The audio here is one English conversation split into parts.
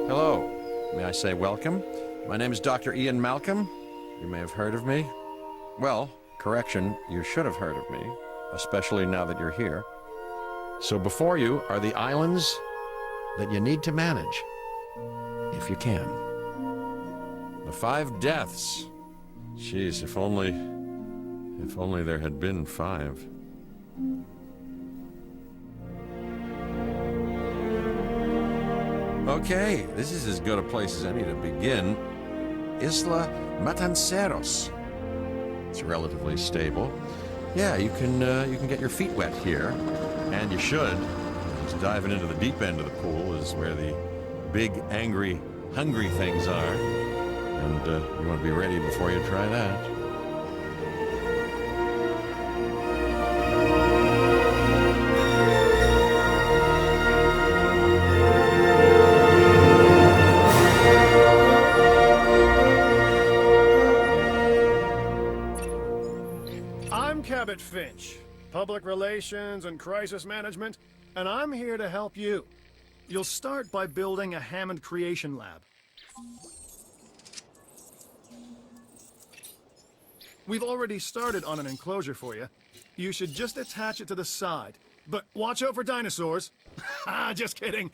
Hello. May I say welcome? My name is Dr. Ian Malcolm. You may have heard of me. Well, correction, you should have heard of me, especially now that you're here. So before you are the islands that you need to manage, if you can. The 5 deaths. Jeez, if only there had been 5. Okay, this is as good a place as any to begin. Isla Matanceros. It's relatively stable. Yeah, you can get your feet wet here, and you should. Just diving into the deep end of the pool is where the big, angry, hungry things are, and you want to be ready before you try that. Finch, Public Relations and Crisis Management, and I'm here to help you. You'll start by building a Hammond Creation Lab. We've already started on an enclosure for you. You should just attach it to the side. But watch out for dinosaurs. Ah, just kidding.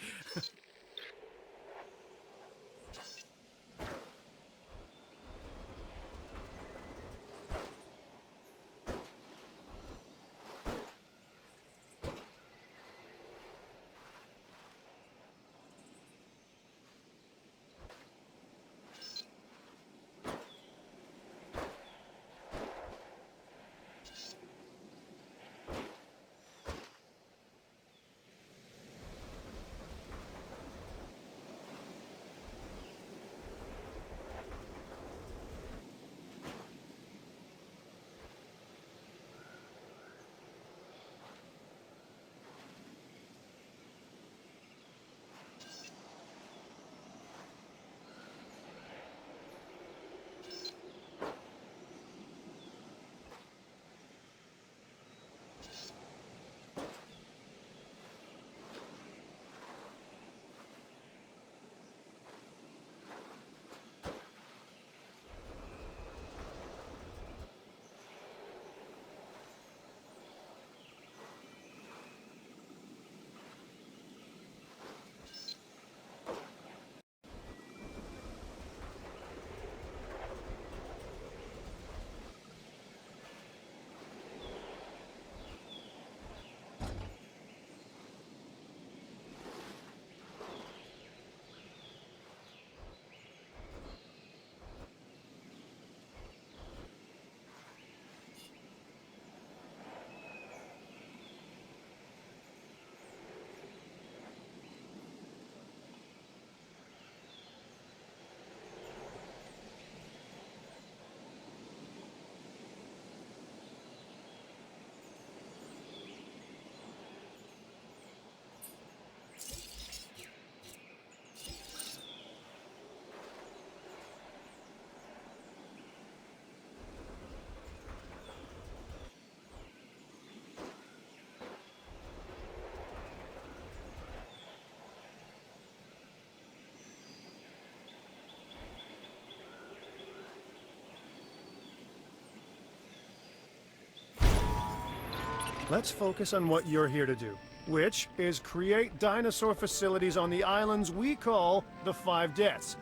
Let's focus on what you're here to do, which is create dinosaur facilities on the islands we call the 5 Deaths.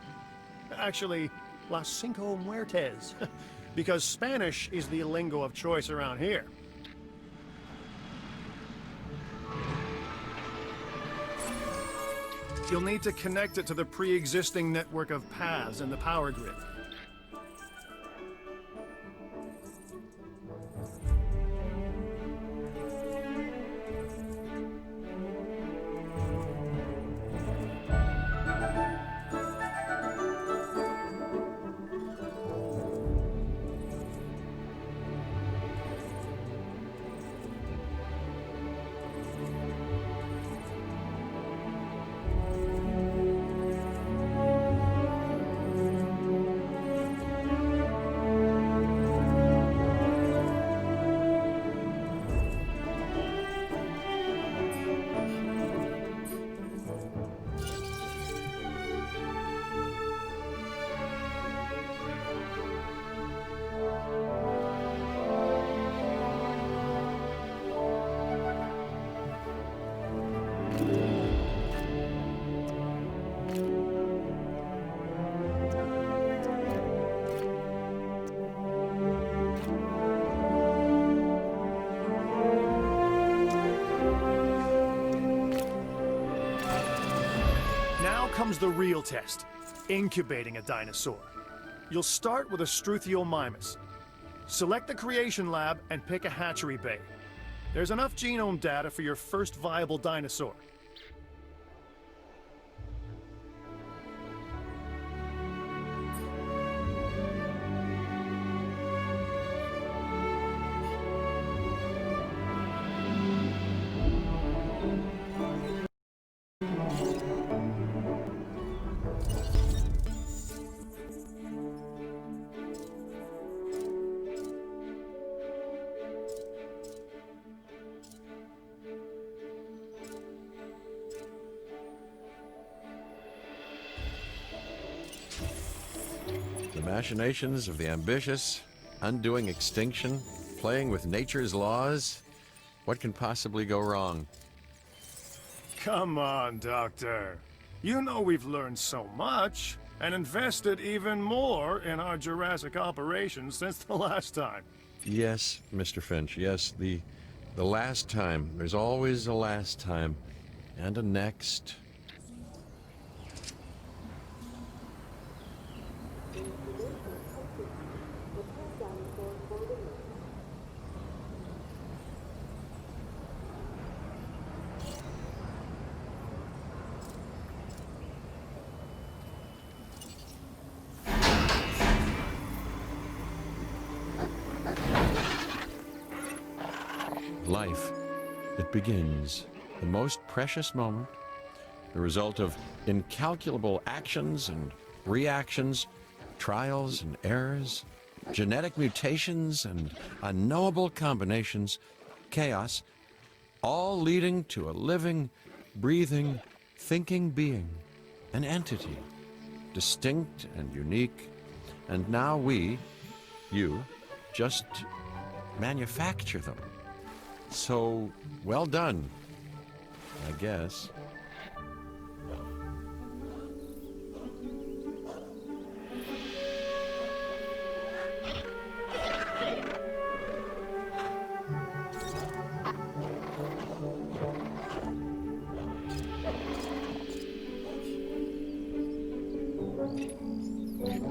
Actually, Las Cinco Muertes, because Spanish is the lingo of choice around here. You'll need to connect it to the pre-existing network of paths in the power grid. comes the real test, incubating a dinosaur. You'll start with a Struthiomimus. Select the creation lab and pick a hatchery bay. There's enough genome data for your first viable dinosaur. The machinations of the ambitious, undoing extinction, playing with nature's laws. What can possibly go wrong? Come on, Doctor. You know we've learned so much, and invested even more in our Jurassic operations since the last time. Yes, Mr. Finch, yes, the last time. There's always a last time. And a next. Life, it begins, the most precious moment, the result of incalculable actions and reactions, trials and errors, genetic mutations and unknowable combinations, chaos, all leading to a living, breathing, thinking being, an entity, distinct and unique, and now we, you, just manufacture them. So, well done, I guess.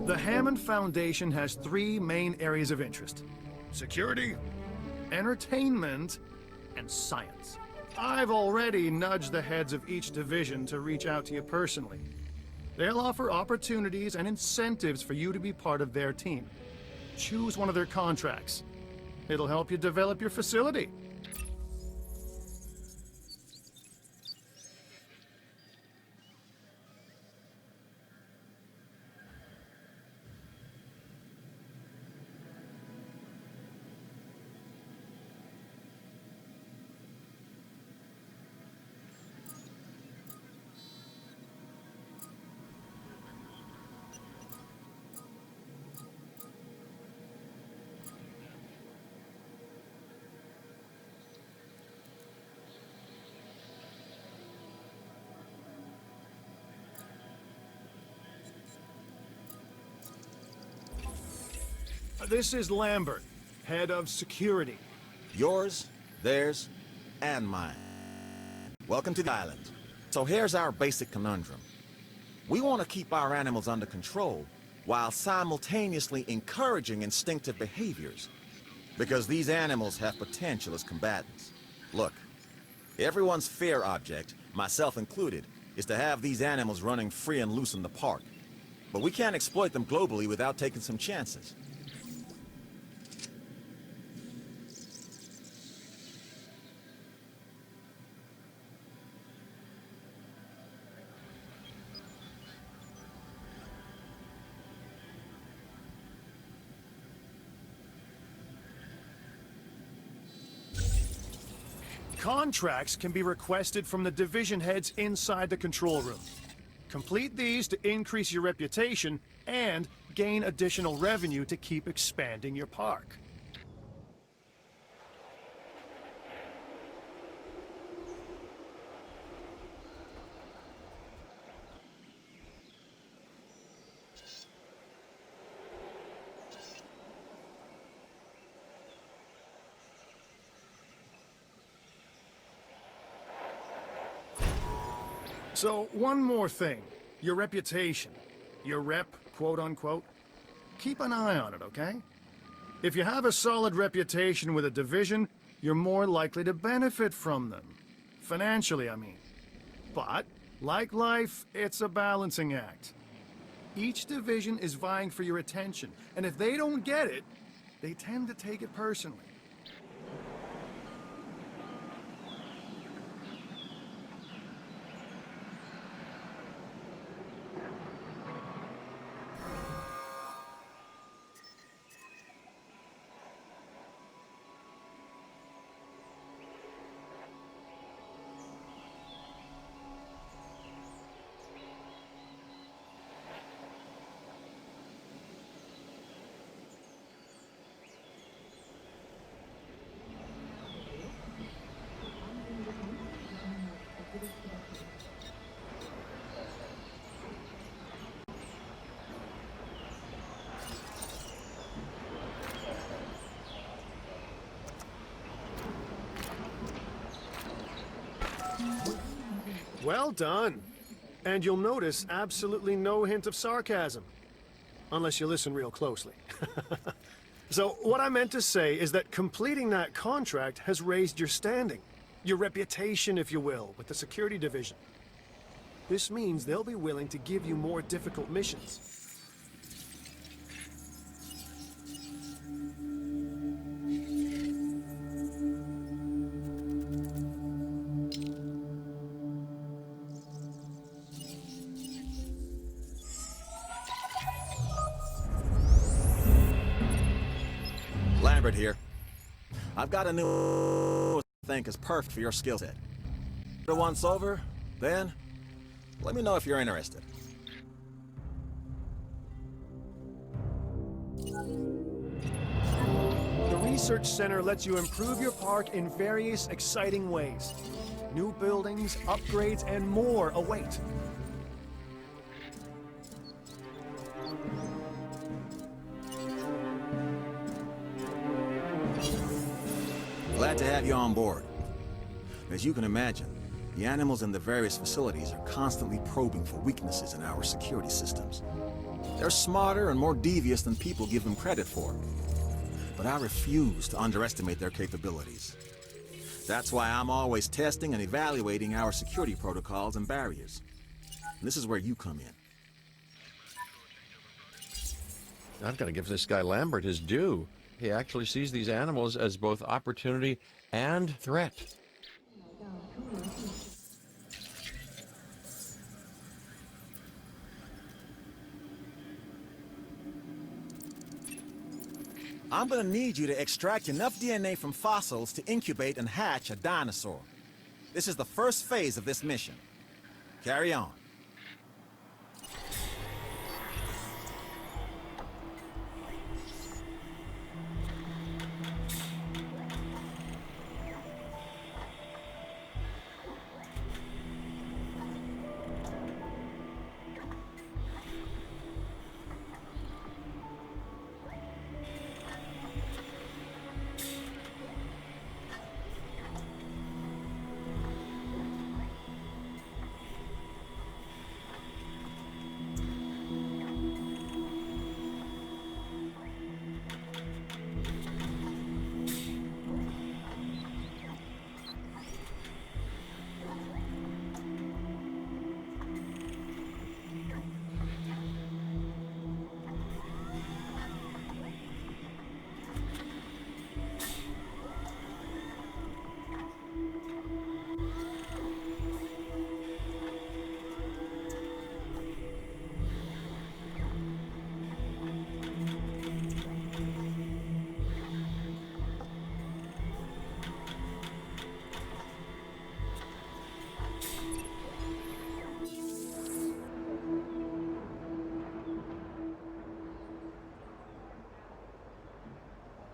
The Hammond Foundation has three main areas of interest: security, entertainment, and science. I've already nudged the heads of each division to reach out to you personally. They'll offer opportunities and incentives for you to be part of their team. Choose one of their contracts. It'll help you develop your facility. This is Lambert, head of security. Yours, theirs, and mine. Welcome to the island. So here's our basic conundrum. We want to keep our animals under control while simultaneously encouraging instinctive behaviors. Because these animals have potential as combatants. Look, everyone's fear object, myself included, is to have these animals running free and loose in the park. But we can't exploit them globally without taking some chances. Contracts can be requested from the division heads inside the control room. Complete these to increase your reputation and gain additional revenue to keep expanding your park. So, one more thing. Your reputation. Your rep, quote unquote. Keep an eye on it, okay? If you have a solid reputation with a division, you're more likely to benefit from them. Financially, I mean. But, like life, it's a balancing act. Each division is vying for your attention, and if they don't get it, they tend to take it personally. Well done. And you'll notice absolutely no hint of sarcasm. Unless you listen real closely. So, what I meant to say is that completing that contract has raised your standing. Your reputation, if you will, with the security division. This means they'll be willing to give you more difficult missions. Lambert here. I've got a new I think is perfect for your skill set. Once over, then let me know if you're interested. The Research Center lets you improve your park in various exciting ways. New buildings, upgrades, and more await. Glad to have you on board. As you can imagine, the animals in the various facilities are constantly probing for weaknesses in our security systems. They're smarter and more devious than people give them credit for. But I refuse to underestimate their capabilities. That's why I'm always testing and evaluating our security protocols and barriers. This is where you come in. I've got to give this guy Lambert his due. He actually sees these animals as both opportunity and threat. I'm gonna need you to extract enough DNA from fossils to incubate and hatch a dinosaur. This is the first phase of this mission. Carry on.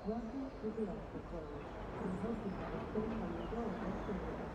Welcome to Jurassic World. We hope you have a safe and enjoyable experience.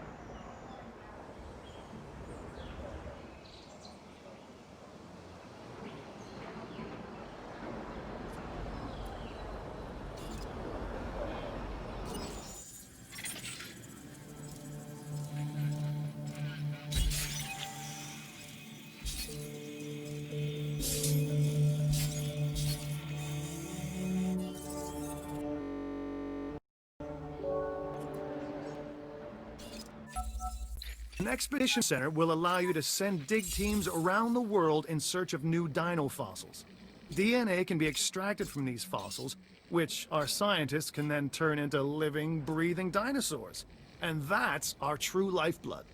An expedition center will allow you to send dig teams around the world in search of new dino fossils. DNA can be extracted from these fossils, which our scientists can then turn into living, breathing dinosaurs. And that's our true lifeblood.